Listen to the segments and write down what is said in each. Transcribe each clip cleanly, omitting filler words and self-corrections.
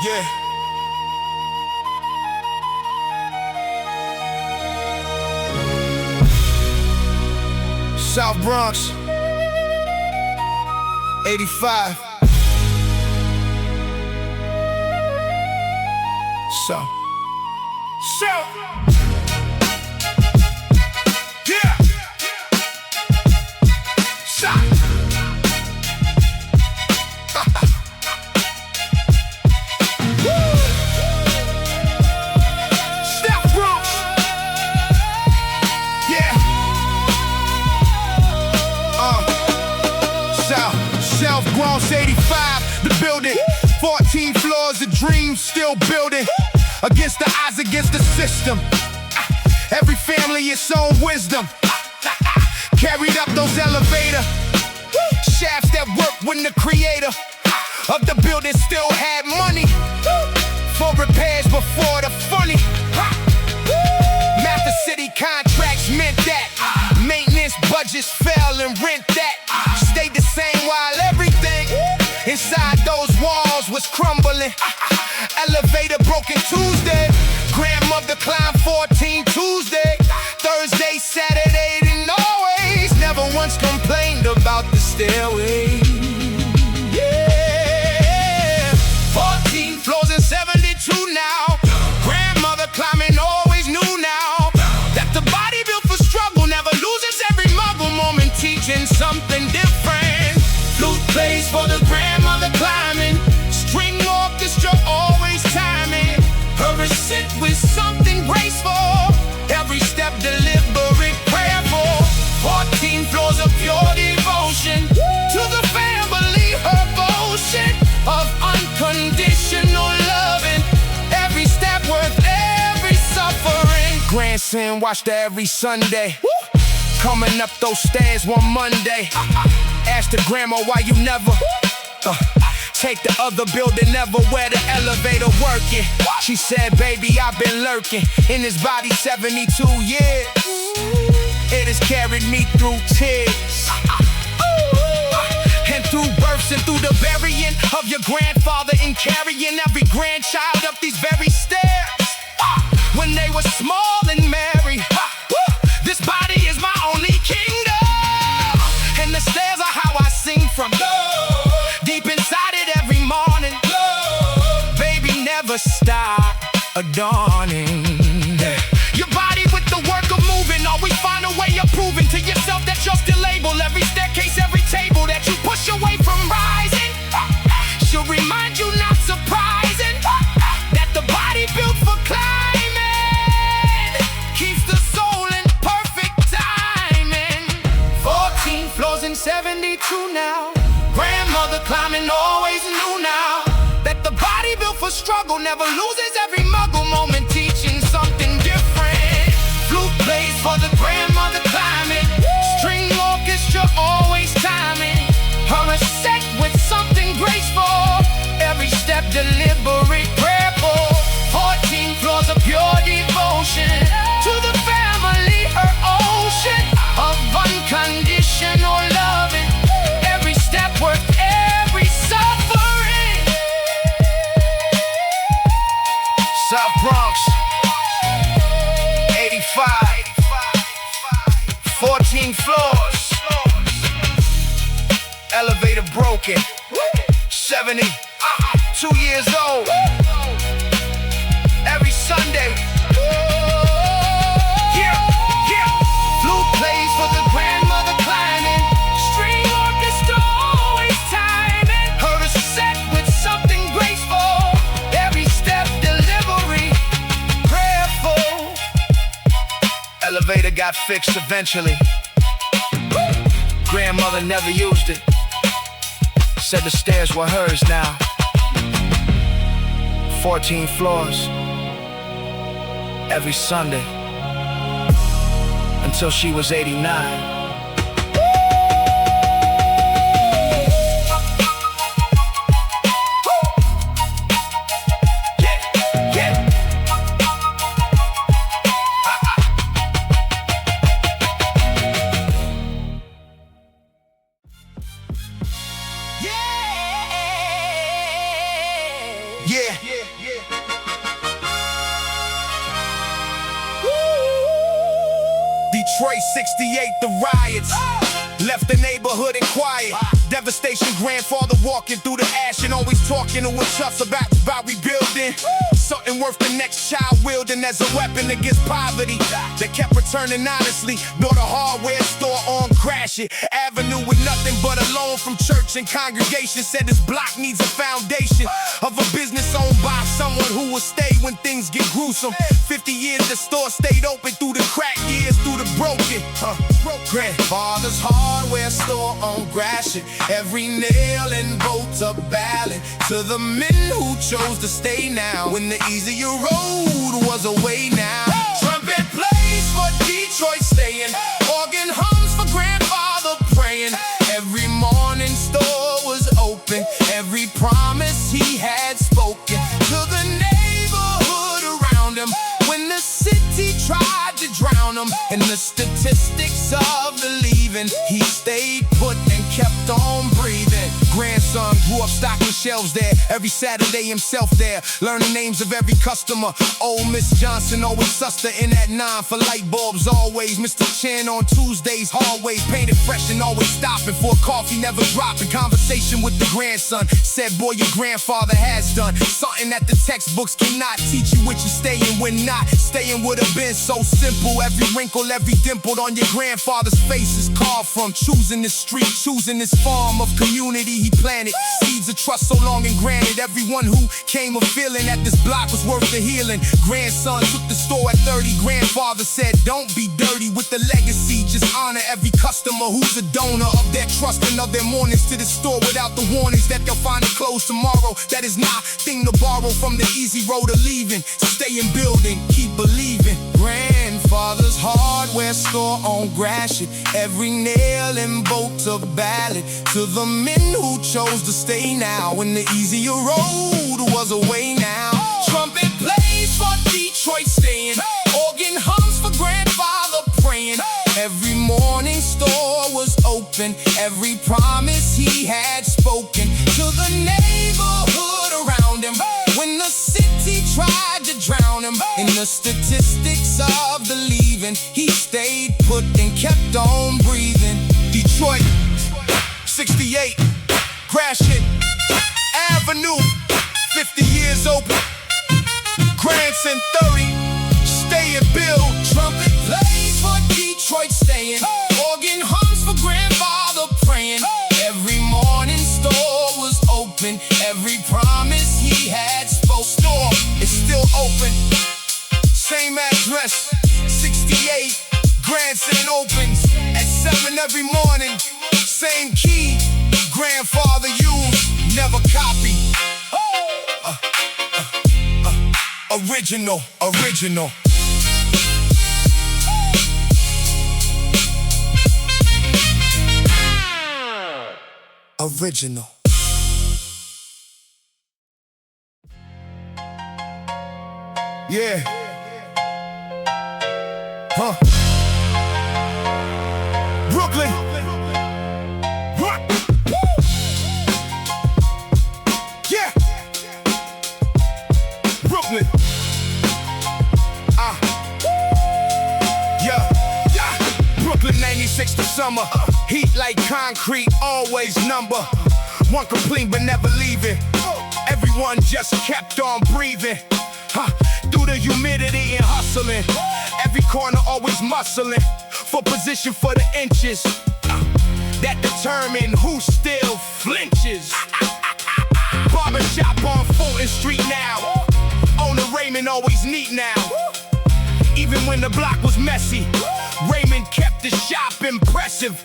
Yeah. South Bronx, 85. So. Yeah. Shot. South Bronx. Yeah. South Bronx, 85. The building, 14 floors of dreams, still building. Against the odds, against the system. Every family its own wisdom. Carried up those elevator shafts that worked when the creator of the building still had money for repairs before the funny. Master City contracts meant that maintenance budgets fell and rent that stayed the same while everything inside those walls was crumbling. Elevator broken Tuesday, grandmother climbed 14 Tuesday, Thursday, Saturday, and always never once complained about the stairway. Yeah, 14 floors and 72 now. Grandmother climbing always knew now that the body built for struggle never loses every muggle moment, teaching something different. Flute plays for the grandmother climbing, string orchestra always timing. Her sit with something graceful, every step deliberate, prayerful. 14 floors of pure devotion to the family, her motion of unconditional loving. Every step worth every suffering. Grandson watched her every Sunday, coming up those stairs one Monday. Asked the grandma why you never take the other building, never where the elevator working. She said, baby, I've been lurking in this body 72 years. It has carried me through tears, and through births, and through the burying of your grandfather, and carrying every grandchild up these very stairs. When they were small and merry, this body is my only kingdom, and the stairs are how I sing from deep inside it every morning. Baby, never stop adorning your body with the work of moving. Always find a way of proving to yourself that you're still able. Every staircase, every table that you push away from rising should remind you, not surprising, that the body built for climbing keeps the soul in perfect timing. 14 floors and 72 now. Grandmother climbing always knew now that the body built for struggle never loses every muggle moment, teaching something different. Flute plays for the grandmother climbing, string orchestra always timing. Her set with something graceful, every step deliberate, prayerful. 14 floors of pure devotion to the family, her ocean of unconditional loving. Every step worth every suffering. South Bronx, 85, 14 floors. Elevator broken, 72 years old. Every Sunday, flute plays for the grandmother climbing, string orchestra always timing. Her set with something graceful, every step delivery, prayerful. Elevator got fixed eventually. Grandmother never used it, said the stairs were hers now. 14 floors, every Sunday, until she was 89. Yeah. '68, the riots left the neighborhood in quiet. Devastation, grandfather walking through the ash and always talking to us toughs about rebuilding. Something worth the next child wielding as a weapon against poverty. They kept returning honestly, built a hardware store on Crash It Avenue with nothing but a loan from church and congregation. Said this block needs a foundation of a business owned by someone who will stay when things get gruesome. 50 years the store stayed open through the crack years, through the broken. Grandfather's hardware store on Gratiot. Every nail and bolt a ballad to the men who chose to stay now when the easier road was away now. Trumpet plays for Detroit staying, organ hums for grandfather praying. Every morning store was open, every promise he had spoken to the neighborhood around him when the city tried to drown him. And the statistics of the leaving, he stayed put and kept on breathing. Grandson grew up stocking shelves there, every Saturday himself there, learning names of every customer. Old Miss Johnson always sussed her in that 9 for light bulbs always. Mr. Chin on Tuesdays, hallways painted fresh and always stopping for coffee, never dropping. Conversation with the grandson, said boy your grandfather has done something that the textbooks cannot teach you, which you staying when not staying would have been so simple. Every wrinkle, every dimple on your grandfather's face is carved from choosing this street, choosing this farm of community he planted. Seeds of trust so long and granted. Everyone who came a feeling that this block was worth the healing. Grandson took the store at 30. Grandfather said, don't be dirty with the legacy. Just honor every customer who's a donor of their trust and of their mornings to the store without the warnings that they'll find it closed tomorrow. That is nothing to borrow from the easy road of leaving. Stay in building, keep believing. Grandfather's hardware store on Gratiot. Every nail and bolt a ballad to the men who chose to stay now when the easier road was away now. Trumpet plays for Detroit staying, organ hums for grandfather praying. Every morning store was open, every promise he had spoken to the neighborhood around him when the city tried to drown him. In the statistics of the leaving, he stayed put and kept on breathing. Detroit, '68, Gratiot Avenue, 50 years open. Grandson 30, stay and build. Trumpet plays for Detroit staying, organ hums for grandfather praying. Every morning store was open, every promise he had spoken. Store is still open, same address, 68. Grandson opens at 7 every morning, same key. Grandfather used, never copy. Original. Original. Yeah. Brooklyn. Yeah. Brooklyn. Brooklyn 96 the summer. Heat like concrete, always number one, complete but never leaving. Everyone just kept on breathing. Through the humidity and hustling. Every corner always muscling for position for the inches that determine who still flinches. Barbershop on Fulton Street now. Owner Raymond always neat now. Even when the block was messy, Raymond kept the shop impressive.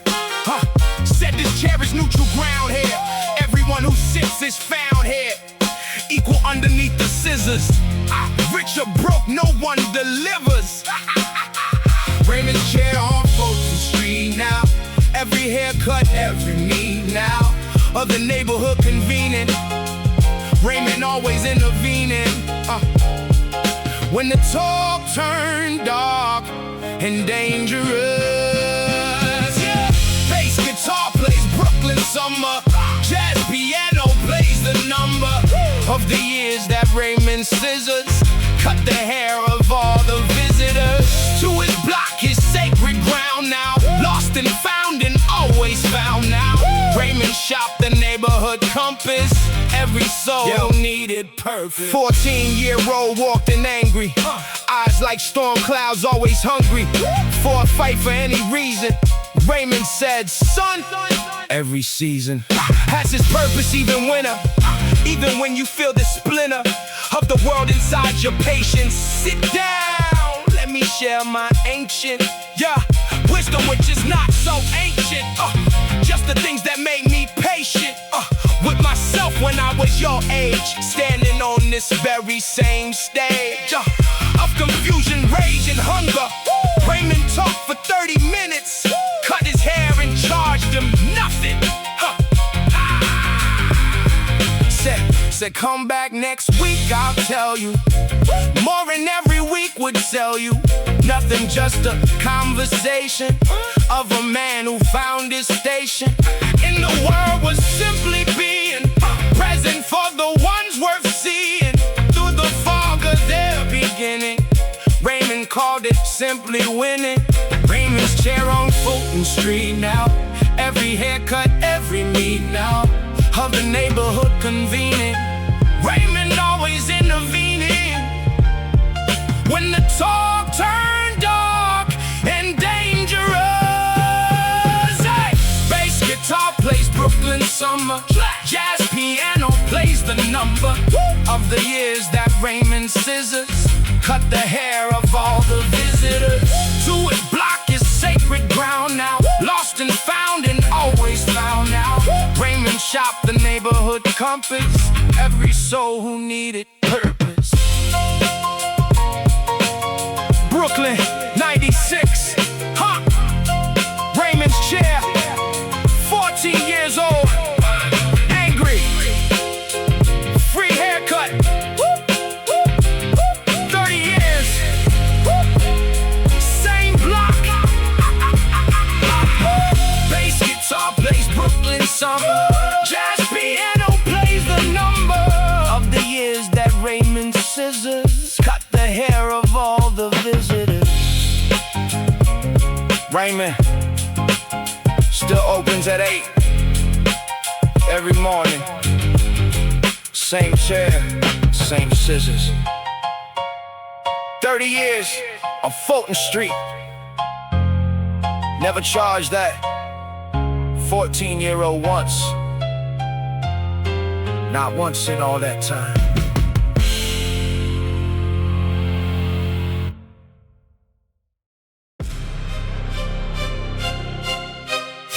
Said this chair is neutral ground here. Everyone who sits is found here, equal underneath the scissors. Rich or broke, no one delivers. Raymond's chair on Fulton Street now. Every haircut, every need now. Of the neighborhood convening, Raymond always intervening. When the talk turned dark and dangerous, yeah. Bass guitar plays Brooklyn summer. Jazz piano plays the number of the years that Raymond scissors cut the hair of all the visitors to his block, his sacred ground now. Raymond shop, the neighborhood compass. Every soul needed purpose. 14-year-old walked in angry, eyes like storm clouds, always hungry for a fight for any reason. Raymond said, son, every season has its purpose, even winter. Even when you feel the splinter of the world inside your patience. Sit down, let me share my ancient wisdom, which is not so ancient. Just the things that make me patient with myself when I was your age, standing on this very same stage of confusion, rage, and hunger. Raymond talked for 30 minutes, cut his hair and charged him nothing. Said come back next week, I'll tell you more, and every week would sell you nothing, just a conversation of a man who found his station in the world, was simply being present for the ones worth seeing through the fog of their beginning. Raymond called it simply winning. Raymond's chair on Fulton Street now, every haircut, every meet now of the neighborhood convening. Raymond always intervening when the talk turned dark and dangerous. Hey! Bass guitar plays Brooklyn summer, jazz piano plays the number of the years that Raymond scissors cut the hair of all the visitors. To his block is sacred ground now, lost and found and always found now. Raymond shop, the neighborhood compass, every soul who needed purpose. Brooklyn, 96, Raymond's chair, 14 years old, angry, free haircut, 30 years, same block. Bass guitar plays Brooklyn summer, jazz piano plays the number of the years that Raymond scissors cut the hair of all the visitors. Raymond still opens at 8 every morning. Same chair, same scissors. 30 years on Fulton Street. Never charged that 14-year-old once. Not once in all that time.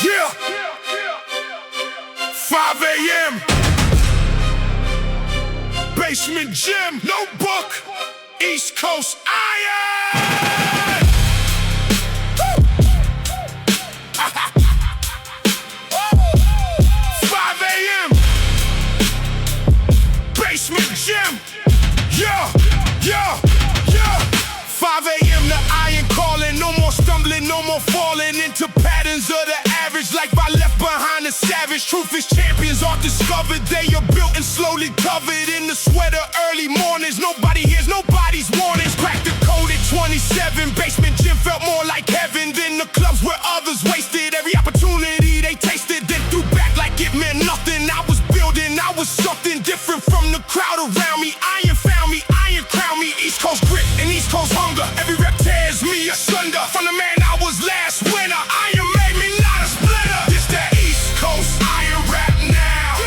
Yeah! 5 a.m. Basement gym, notebook, East Coast iron! 5 a.m. Basement gym, yeah, yeah, yeah. 5 a.m. the iron calling, no more stumbling, no more falling into patterns of the average, like I left behind a savage. Truth is champions are discovered, they are built and slowly covered in the sweat of early mornings. Nobody hears nobody's warnings. Cracked the code at 27, basement gym felt more like heaven than the clubs where others wasted every opportunity they tasted, then threw back like it meant nothing. I was building, I was something different from the crowd around me. Iron found me, iron crowned me. East Coast grit and East Coast hunger, every rep tears me asunder. From the man I was last winter, iron made me not a splitter. This that East Coast iron rap now.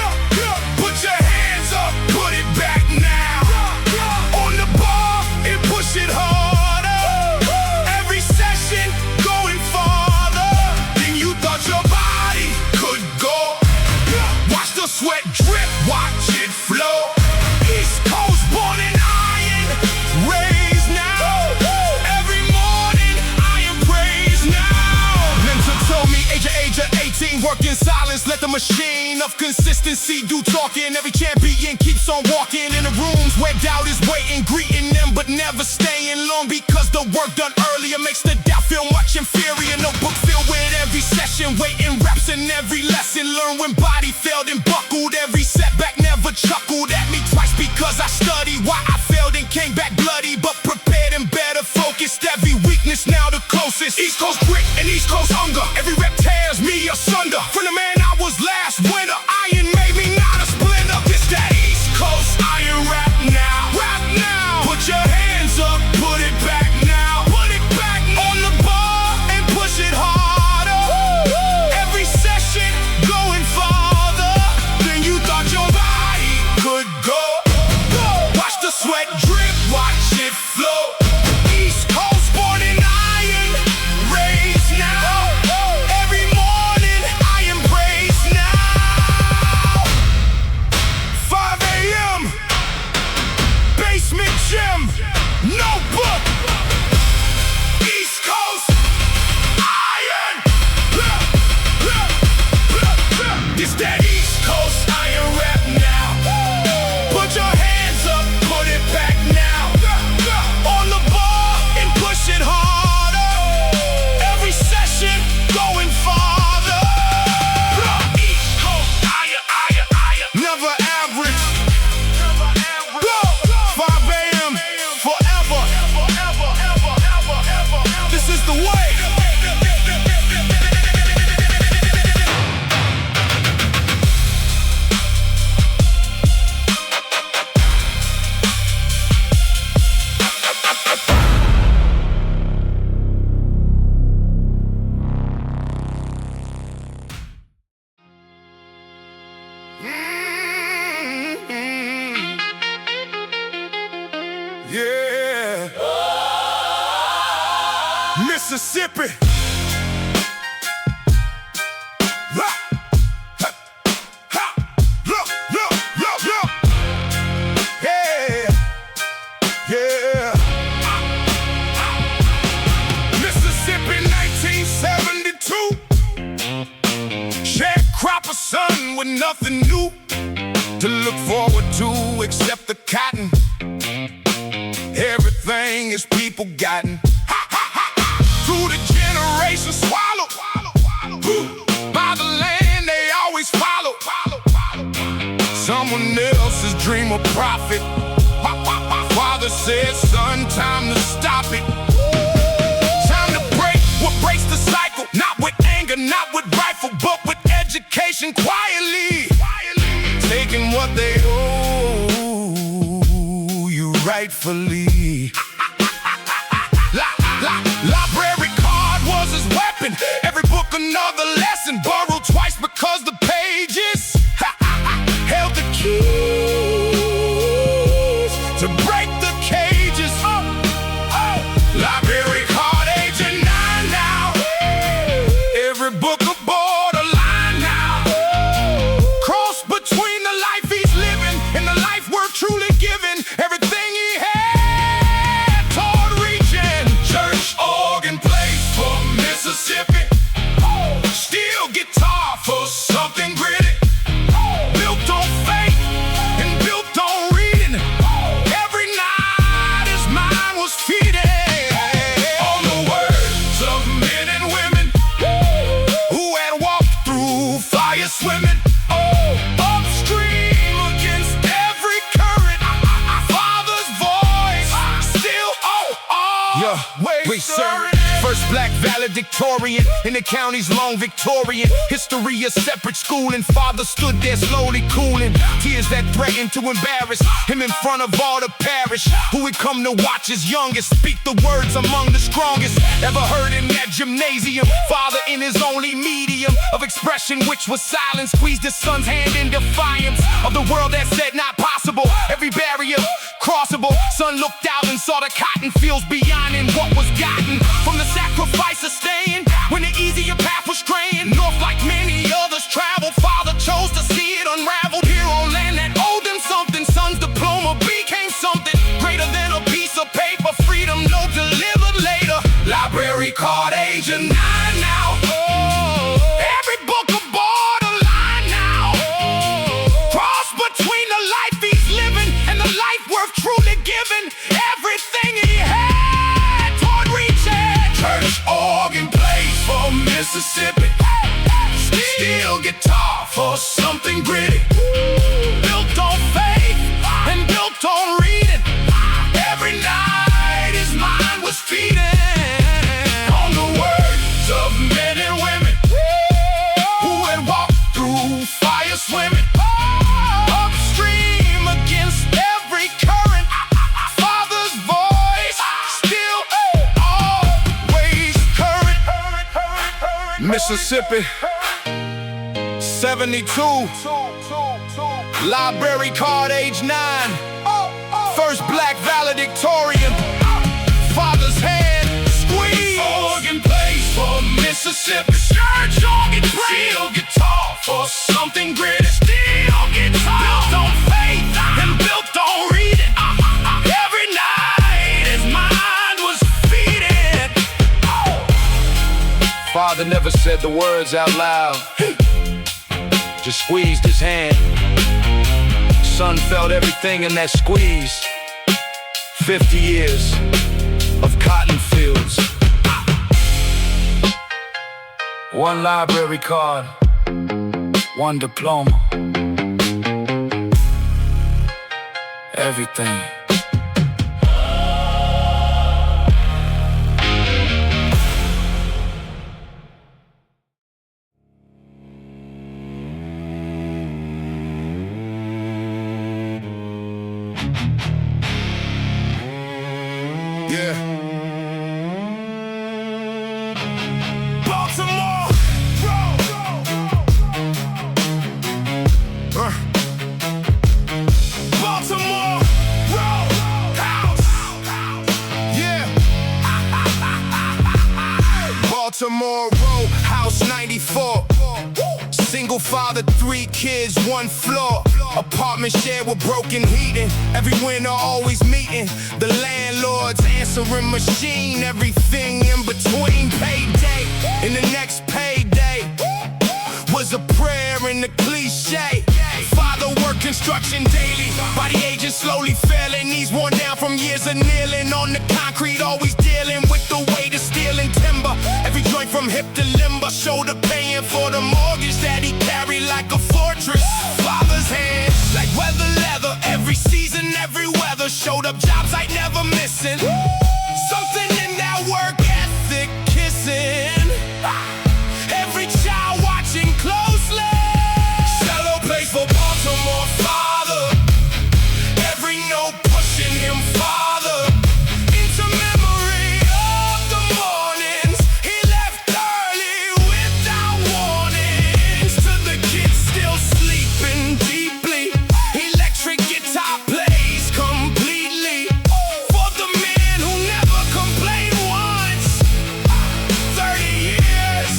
Put your hands up, put it back now. On the bar and push it harder. Every session going farther than you thought your body could go. Watch the sweat drip, watch it flow. East Coast born in iron, raised now. Every morning iron praise now. Mentor told me age of 18, work in silence, let the machine of consistency do talking. Every champion keeps on walking in the rooms where doubt is waiting, greeting them but never staying long, because the work done earlier makes the doubt feel much inferior. Notebook filled with every session, waiting reps in every lesson. Learn when body failed and buckled, every setback never chuckled at me twice because I studied why I failed and came back bloody, but prepared and better focused. Every weakness now the closest. East Coast grit and East Coast hunger, every rep tears me asunder. From the man I was last winter, Mississippi. Yeah. Mississippi, 1972. Sharecropper son with nothing new to look forward to except the cotton. Everything his people gotten. Through the generations swallowed by the land they always follow. Someone else's dream of profit. Father said, son, time to stop it. Time to break what breaks the cycle. Not with anger, not with rifle, but with education quietly. Taking what they owe you rightfully. Library card was his weapon. Every book another lesson. Borrowed twice because the pages held the keys to break the cages. Library card age of 9 now. Every book a borderline now. Cross between the life he's living and the life worth truly giving. Everything he had toward reaching. Church organ plays for Mississippi. Steel guitar for something gritty. Built on faith and built on reading. Every night his mind was feeding on the words of men and women who had walked through fire swimming. Upstream against every current. Father's voice still wait, sir. First black valedictorian in the county's long Victorian history. A separate school, and father stood there slowly cooling. Tears that threatened to embarrass him in front of all the parish who had come to watch his youngest speak the words among the strongest ever heard in that gymnasium. Father, in his only medium of expression, which was silence, squeezed his son's hand in defiance of the world that said not possible. Every barrier crossable. Son looked out and saw the cotton fields beyond, and what was gotten from the sacrifice of staying when the easier path was straying north like many others traveled. Father chose to see it unraveled here on land that owed him something. Son's diploma became something greater than a piece of paper. Freedom no delivered later. Library card age of 9 now. Every book a borderline now. Cross between the life he's living and the life worth truly giving. Everything he had toward reaching. Church organ plays for Mississippi. Steel guitar for something gritty. Built on faith and built on reading. Every night his mind was feeding on the words of men and women who had walked through fire swimming. Upstream against every current. Father's voice still always current. Mississippi, 72. Library card age 9. First black valedictorian. Father's hand squeeze. Organ plays for Mississippi. Church organ plays. Steel guitar for something gritty. Steel guitar built on faith and built on reading. Every night his mind was feeding. Father never said the words out loud, just squeezed his hand. Son felt everything in that squeeze. 50 years of cotton fields. One library card, one diploma. Everything. Yeah. Baltimore. Baltimore. Baltimore Road, house 94. Single father, 3 kids, 1 floor. Apartment shared with broken heating. Every winter always meeting. The landlord's answering machine. Everything in between. Payday and the next payday was a prayer and a cliche. Father worked construction daily. Body aging slowly failing. Knees worn down from years of kneeling on the concrete. Always dealing with the weight of steel and timber. Every joint from hip to limber. Shoulder paying for the mortgage that he carried like a fortress. Father's hands like weather leather. Every season, every weather. Showed up jobs I never missing. Something in that work ethic kissing. Every child watching closely. Cello plays for Baltimore, father. Every note pushing him farther into memory of the mornings he left early without warnings. To the kids still sleeping deeply. Electric guitar plays completely. For the man who never complained once. 30 years.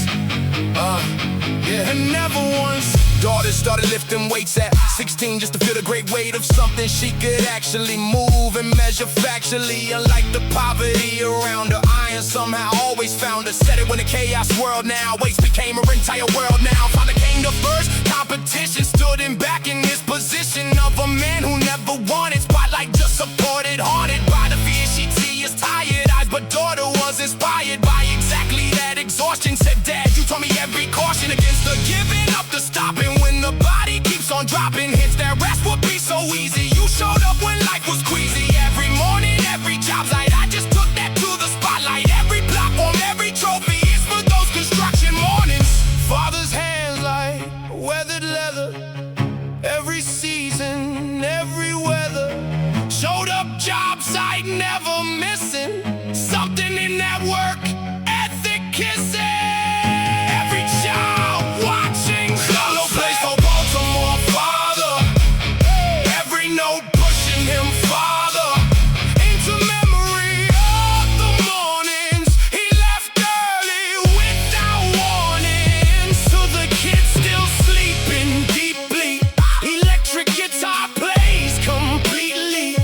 And never once. Daughter started lifting weights at 16 just to feel the great weight of something she could actually move and measure factually. Unlike the poverty around her, iron somehow always found her. Said it when the chaos world now. Weights became her entire world now. Father came to first. Competition stood him back in his position of a man who never wanted spotlight, just supported. Haunted by the fear she'd see his tired eyes, but daughter was inspired by exactly that exhaustion. Said, Dad, you taught me every caution against the giving up, the stopping. When the body keeps on dropping hits, that rest would be so easy. You showed up when life was queasy. Every morning, every job site, I just took that to the spotlight. Every platform, every trophy is for those construction mornings. Father's hands like weathered leather. Every season, every weather. Showed up job site, never missing. Something in that work ethic kissing. Every child watching Cello plays for Baltimore, father. Every note pushing him farther into memory of the mornings he left early without warnings. To the kids still sleeping deeply. Electric guitar plays completely.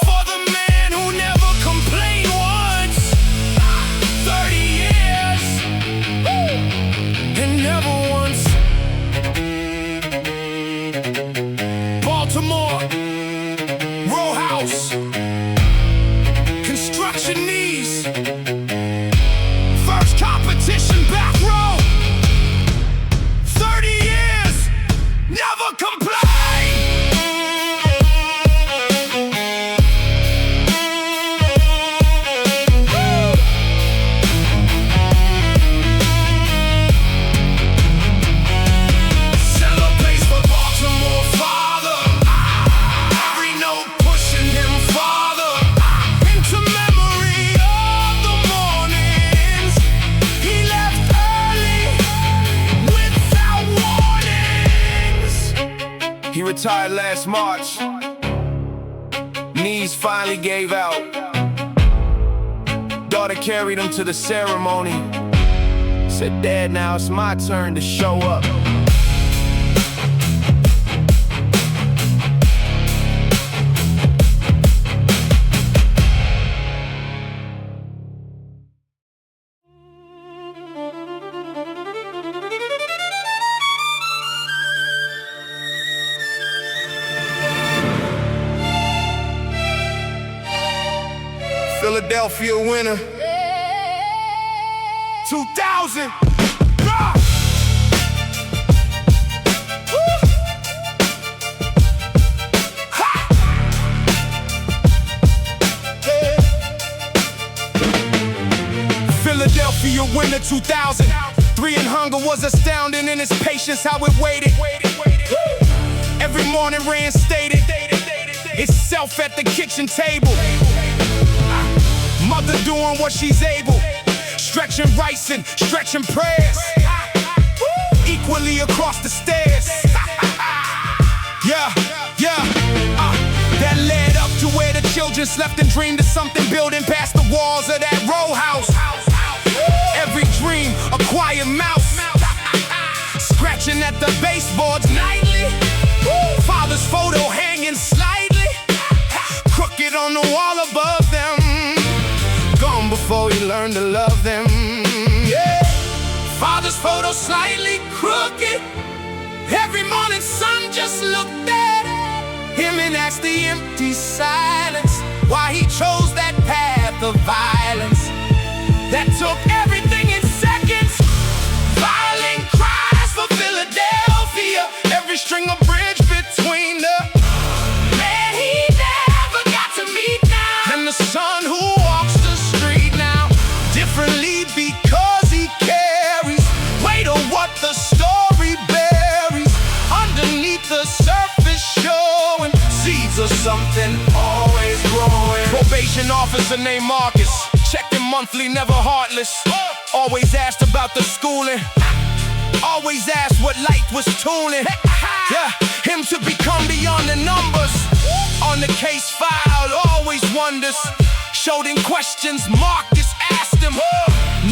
For the man who never complained once. 30 years and never once. Baltimore row house. Construction knees. First competition back row. 30 years, never complain. Cello plays for Baltimore, father. Every note pushing him farther into memory of the mornings he left early without warnings. He retired last March. Knees finally gave out. Daughter carried him to the ceremony. Said, Dad, now it's my turn to show up. Philadelphia winner 2000. Ah! Woo! Ha! Yeah. Philadelphia winner 2000. 3 in hunger was astounding in his patience, how it waited. Every morning reinstated itself at the kitchen table. Mother doing what she's able, stretching rice and stretching prayers, equally across the stairs. Yeah. That led up to where the children slept and dreamed of something building past the walls of that row house. Every dream, a quiet mouse, scratching at the baseboards nightly. Father's photo hanging slightly crooked on the wall above them. Gone before he learned to love them. Yeah. Father's photo slightly crooked. Every morning sun just looked at him and asked the empty silence why he chose that path of violence that took everything in seconds. Violent cries for Philadelphia, every string of bridge between the man he never got to meet now and the son who walks the street now differently because he carries weight of what the story buries underneath the surface, showing seeds of something always growing. Probation officer named Marcus, checking monthly, never heartless. Always asked about the schooling, always asked what light was tuning. Yeah, him to become beyond the numbers. On the case file, always wonders. Showed him questions Marcus asked him.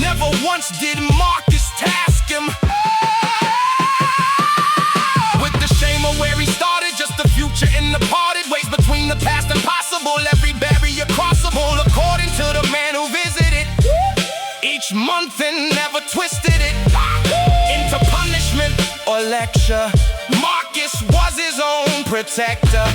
Never once did Marcus task him with the shame of where he started. Just the future in the parted ways between the past and possible. Every barrier crossable according to the man who visited each month and never twisted it into punishment or lecture. Marcus was his own protector.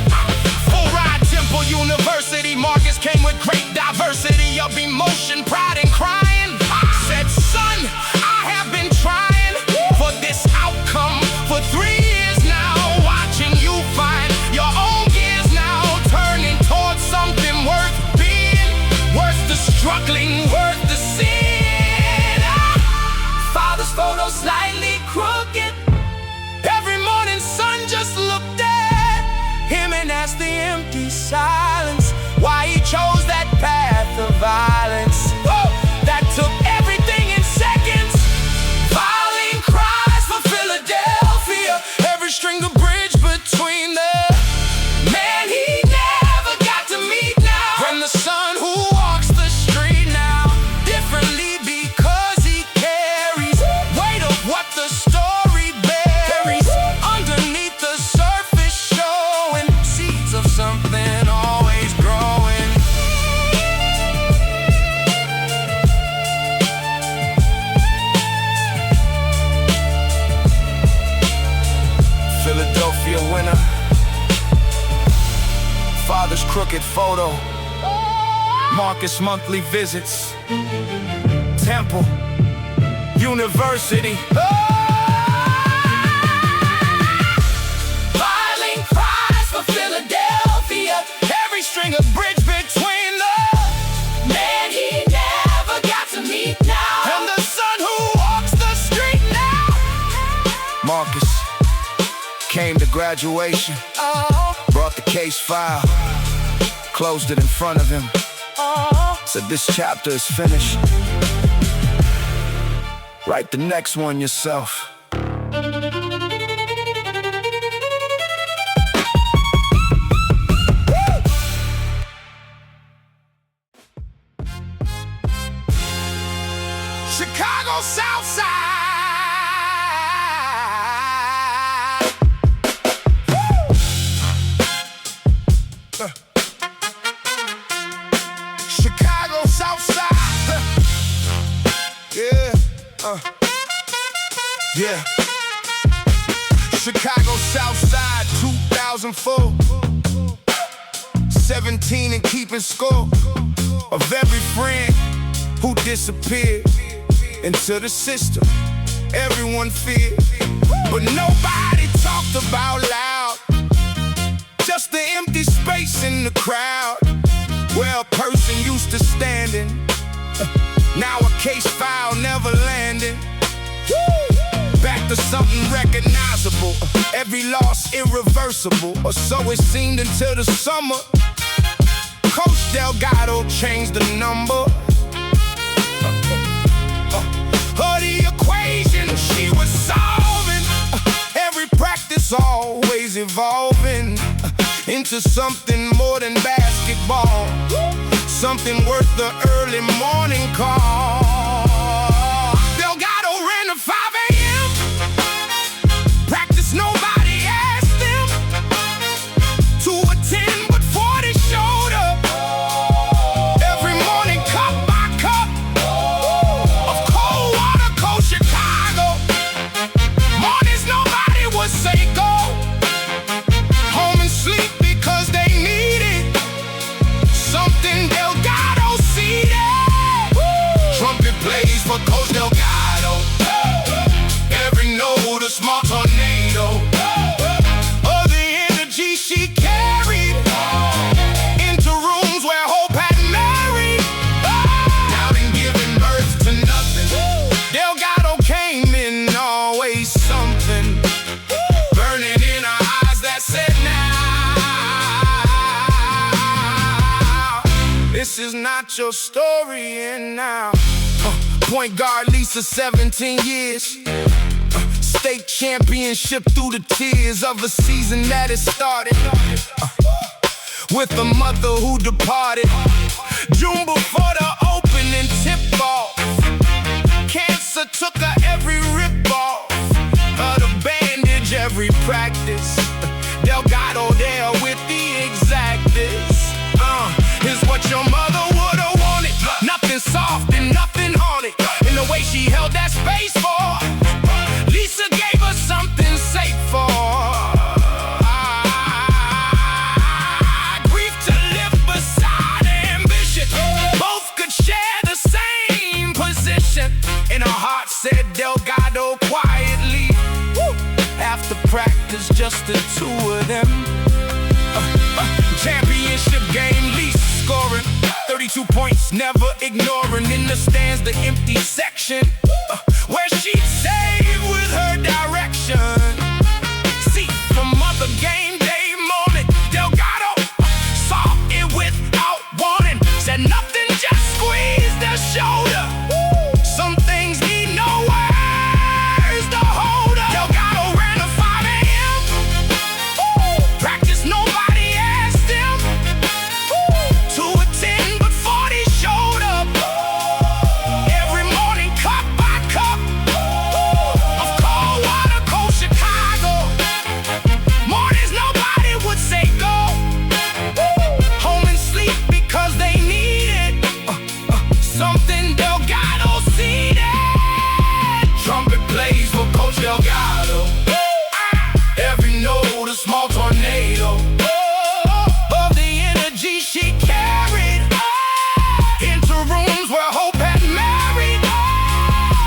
Full ride Temple University, Marcus came with great diversity of emotion, pride and crying. Said, son, I have been trying for this outcome for 3 years now, watching you find your own gears now, turning towards something worth being, worth the struggling, worth the sin. Father's photo slightly crooked. Every morning sun just looked at him and asked the empty silence why he chose that path of violence. That took everything in seconds. Violent cries for Philadelphia, every string of bridge between the man he never got to meet now and the son who walks the street now differently because he carries weight of what the story buries underneath the surface, showing seeds of something always growing. Philadelphia winner. Father's crooked photo. Marcus monthly visits. Temple University. Violent cries for Philadelphia, every string of bridge between the man he never got to meet now and the son who walks the street now. Marcus came to graduation, brought the case file, closed it in front of him, said this chapter is finished, write the next one yourself. Chicago South Side. Chicago South Side. Yeah. Yeah. Chicago South Side 2004. 17 and keeping score of every friend who disappeared into the system. Everyone feared, but nobody talked about loud. Just the empty space in the crowd where a person used to standing. Now a case file never landing. Back to something recognizable. Every loss irreversible, or so it seemed until the summer. Coach Delgado changed the number. The equation she was solving. Every practice always evolving into something more than basketball. Something worth the early morning call. The is not your story, and now point guard Lisa, 17 years. State championship through the tears of a season that has started. With a mother who departed June before the opening tip-off. Cancer took her every rip-off, the bandage every practice. Delgado there with the exactness. Is what your mother would've wanted. Nothing soft and nothing haunted. In the way she held that space for Lisa gave us something safe for. Grief to live beside ambition. Both could share the same position. And her heart said Delgado quietly. After practice, just the two of them. Championship game, Lisa scoring 32 points, never ignoring. In the stands, the empty section, where she'd save with her direction. See, from other game day morning, Delgado saw it without warning. Said nothing, just squeezed their shoulder. Some things need no words to hold her. Delgado ran to 5 a.m. Practice nobody asked him to attend, but 40 showed up. Every morning, cup by cup of cold water, cold Chicago. Mornings nobody would say go home and sleep because they needed something Delgado seeded. Trumpet plays for Coach Delgado. Every note a small tornado of the energy she carried into rooms where hope had married.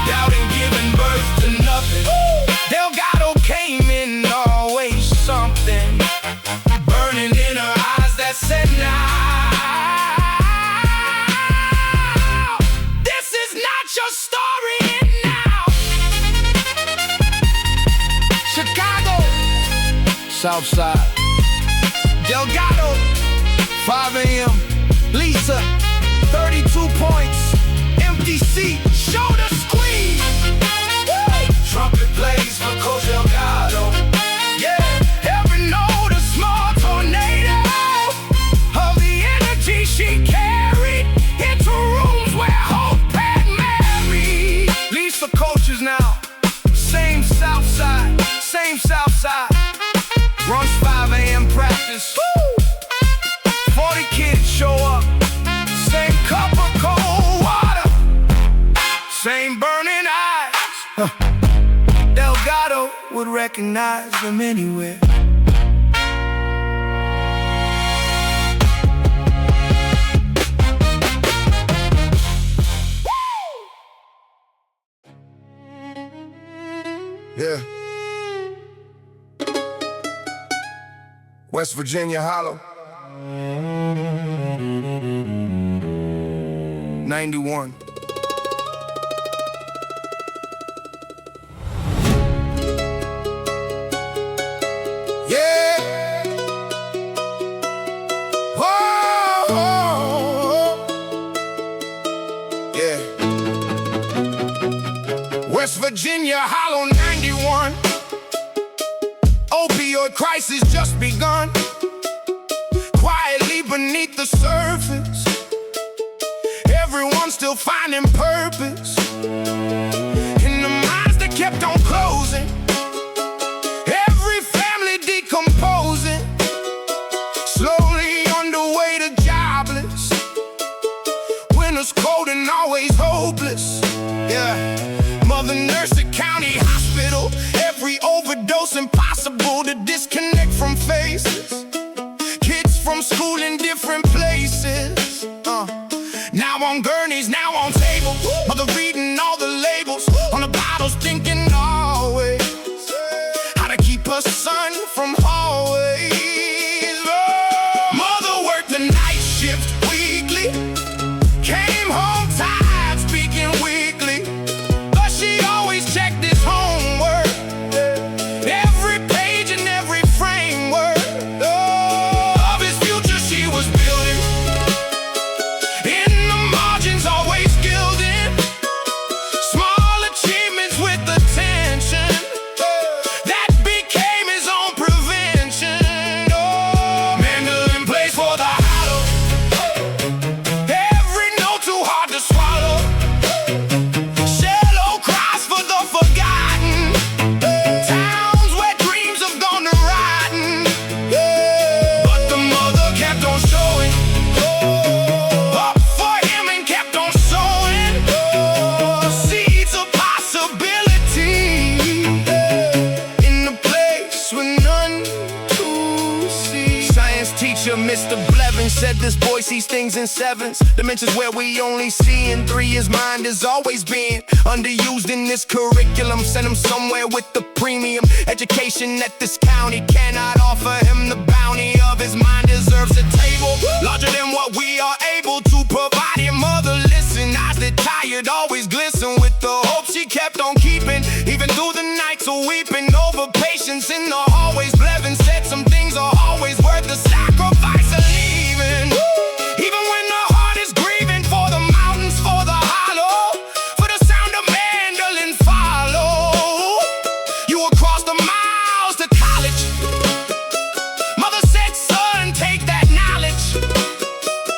Doubting giving birth to nothing. Delgado came in always something burning in her eyes that said now this is not your story, and now Chicago, Southside, Delgado, 5 a.m. Lisa, 32 points, empty seat, shoulder squeeze. Trumpet plays for Coach Delgado. Yeah, every note a small tornado of the energy she carried into rooms where hope had married. Lisa coaches now, same Southside, same Southside. Runs 5 a.m. practice. 40 kids show up. Same cup of cold water, same burning eyes. Delgado would recognize them anywhere. Yeah. West Virginia Hollow. 91. Yeah. Oh. Yeah. West Virginia Hollow, 91. Opioid crisis just begun. Quietly beneath the surface, everyone's still finding purpose. In the minds that kept on closing, every family decomposing, slowly on the way to jobless. Winter's cold and always hopeless. Yeah, mother nurse at county hospital, every overdose impossible to disconnect from faces. Kids from school in different places, now on gurneys, now on tables. Mother reading teacher, Mr. Blevins, said this boy sees things in sevens. Dimensions where we only see in three. His mind has always been underused in this curriculum. Send him somewhere with the premium education that this county cannot offer him. The bounty of his mind deserves a table larger than what we are able to provide him. Mother, listen, eyes that tired always glisten with the hope she kept on keeping, even through the nights of weeping over patience in the hallways. Blevins said some things are always worth the sacrifice of leaving. Even when the heart is grieving, for the mountains, for the hollow, for the sound of mandolin follow you across the miles to college. Mother said, son, take that knowledge,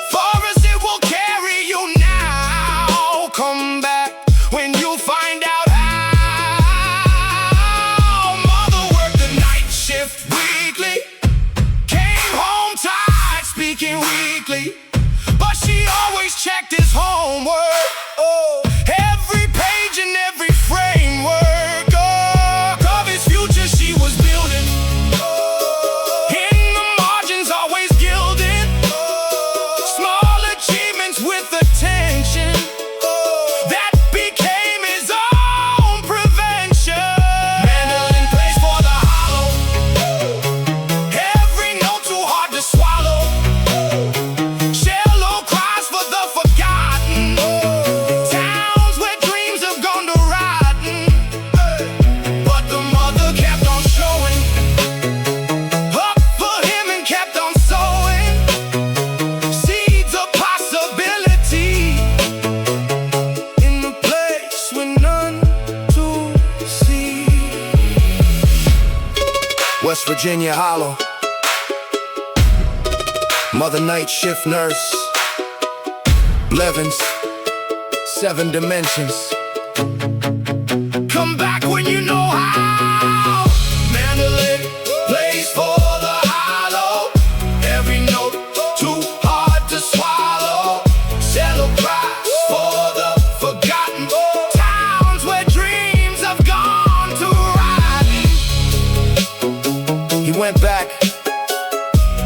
far as it will carry you now. Come back when you find out how. Mother worked the night shift weekly, came home tired, speaking weakly, but she always checked his homework. Oh, every page and every framework of his future she was building. In the margins always gilded, small achievements with attention that became his own prevention. Mandolin plays for the hollow, every note too hard to swallow. Shallow cries for the forgotten, towns where dreams have gone to rotten. But the mother kept on showing up for him and kept on sowing seeds of possibility in the place with none to see. West Virginia Hollow, Mother Night Shift Nurse, Blevins, 7 dimensions. Come back when you know how. Mandolin plays for the hollow, every note too hard to swallow. Shallow cries for the forgotten, towns where dreams have gone to rotten. He went back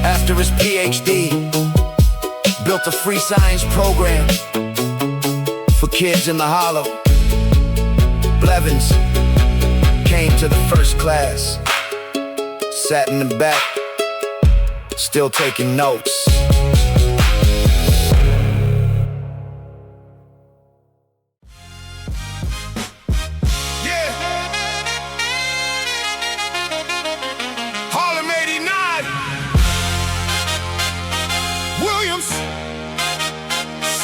after his PhD, built a free science program for kids in the hollow. Blevins came to the first class, sat in the back, still taking notes. Yeah. Harlem 89. Williams,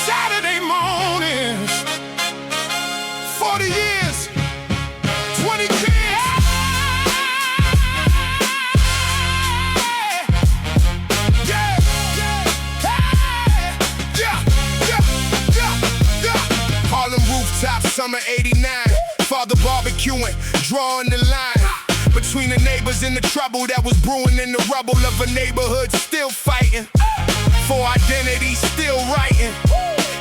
Saturday mornings, 40 years, 20 kids. Yeah, yeah. Harlem rooftop, summer 89. Father barbecuing, drawing the line between the neighbors and the trouble that was brewing in the rubble of a neighborhood still fighting for identity, still writing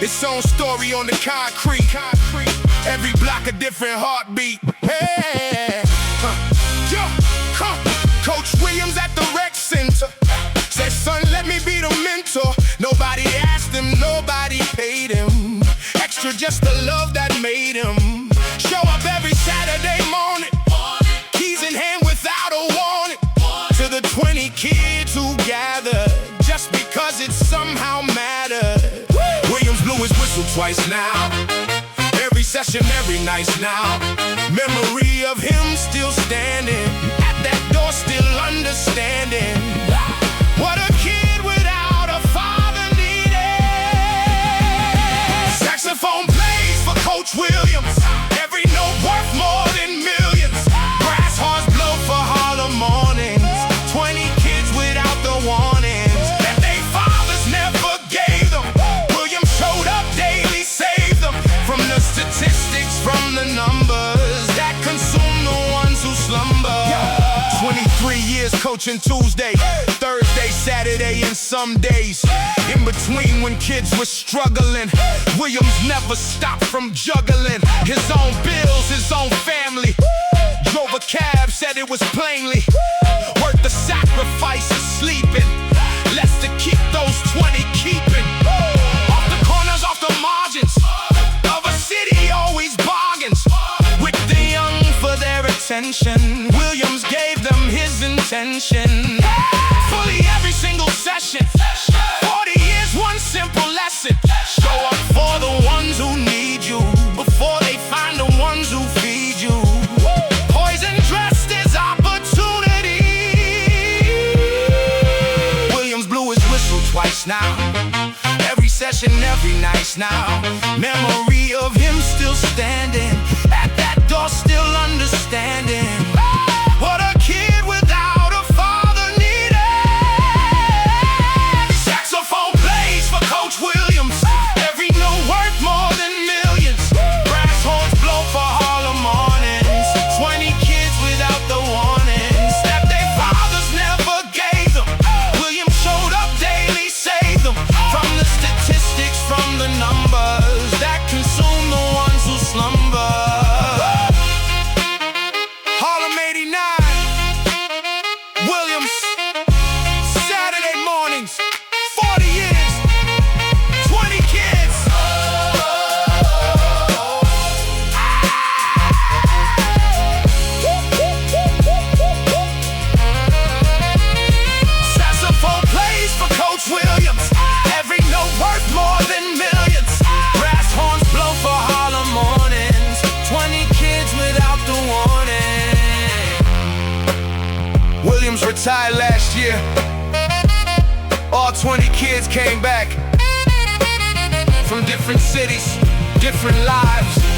its own story on the concrete. Every block a different heartbeat. Hey, Coach Williams at the rec center said, son, let me be the mentor. Nobody asked him, nobody paid him extra, just the love that made him show up every Saturday morning, keys in hand without a warning, to the 20 kids who gathered just because it somehow mattered. Williams blew his whistle twice now, every session, every night now. Memory of him still standing at that door, still understanding what a kid without a father needed. Saxophone plays for Coach Williams, every note worth more than millions. Brass horns blow for Harlem mornings, 20 kids without the warnings that they fathers never gave them. Williams showed up daily, saved them from the statistics, from the numbers that consume the ones who slumber. 23 years coaching Tuesday, Thursday, Saturday, and some days in between when kids were struggling. Williams never stopped from juggling his own bills, his own family. Drove a cab, said it was plainly worth the sacrifice of sleeping, less to twice now. Every session, every night now. Memory of him still standing at that door, still understanding what a kid without a father needed. Saxophone plays for Coach Williams. Every note worth more than millions. Brass horns blow for Harlem mornings. 20 kids without the warnings that their fathers never gave them. William showed up daily, saved them from the statistics, from the numbers that consume the ones who slumber. Harlem 89, Williams, Saturday mornings, 40 years, 20 kids. Saxophone plays for Coach Williams. Every note worth more than millions. Brass horns blow for Harlem mornings. 20 kids without the warning. Williams retired last year. All 20 kids came back from different cities, different lives.